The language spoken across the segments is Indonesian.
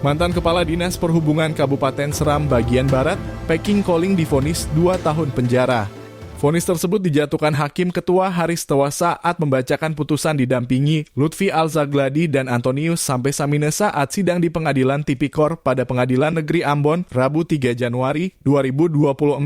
Mantan Kepala Dinas Perhubungan Kabupaten Seram bagian Barat, Packing Koling divonis 2 tahun penjara. Vonis tersebut dijatuhkan Hakim Ketua Haris Tewa saat membacakan putusan didampingi Lutfi Al-Zagladi dan Antonius Sampai Samine saat sidang di Pengadilan Tipikor pada Pengadilan Negeri Ambon, Rabu 3 Januari 2024.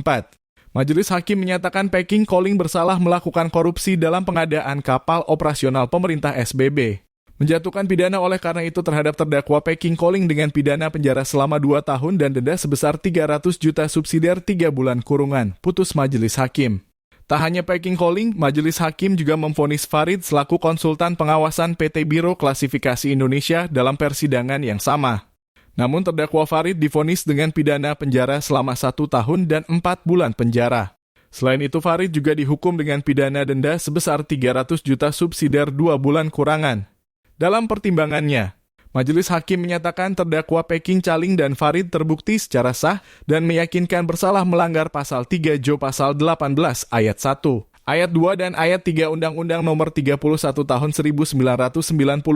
Majelis Hakim menyatakan Packing Koling bersalah melakukan korupsi dalam pengadaan kapal operasional pemerintah SBB. Menjatuhkan pidana oleh karena itu terhadap terdakwa Packing Koling dengan pidana penjara selama 2 tahun dan denda sebesar 300 juta subsidiar 3 bulan kurungan, putus Majelis Hakim. Tak hanya Packing Koling, Majelis Hakim juga memvonis Farid selaku konsultan pengawasan PT Biro Klasifikasi Indonesia dalam persidangan yang sama. Namun terdakwa Farid divonis dengan pidana penjara selama 1 tahun dan 4 bulan penjara. Selain itu Farid juga dihukum dengan pidana denda sebesar 300 juta subsidiar 2 bulan kurangan. Dalam pertimbangannya, Majelis Hakim menyatakan terdakwa Packing Caling dan Farid terbukti secara sah dan meyakinkan bersalah melanggar pasal 3 Jo pasal 18 ayat 1, ayat 2 dan ayat 3 Undang-Undang Nomor 31 Tahun 1999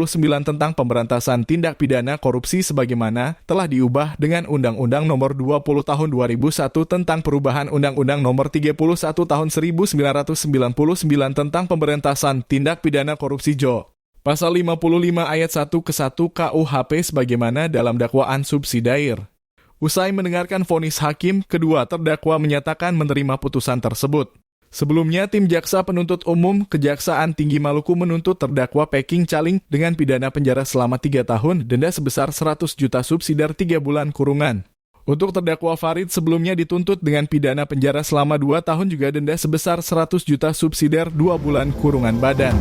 tentang Pemberantasan Tindak Pidana Korupsi sebagaimana telah diubah dengan Undang-Undang Nomor 20 Tahun 2001 tentang perubahan Undang-Undang Nomor 31 Tahun 1999 tentang Pemberantasan Tindak Pidana Korupsi Jo. Pasal 55 ayat 1 ke 1 KUHP sebagaimana dalam dakwaan subsidiar. Usai mendengarkan vonis hakim, kedua terdakwa menyatakan menerima putusan tersebut. Sebelumnya, tim Jaksa Penuntut Umum Kejaksaan Tinggi Maluku menuntut terdakwa Packing Caling dengan pidana penjara selama 3 tahun, denda sebesar 100 juta subsidiar 3 bulan kurungan. Untuk terdakwa Farid sebelumnya dituntut dengan pidana penjara selama 2 tahun juga denda sebesar 100 juta subsidiar 2 bulan kurungan badan.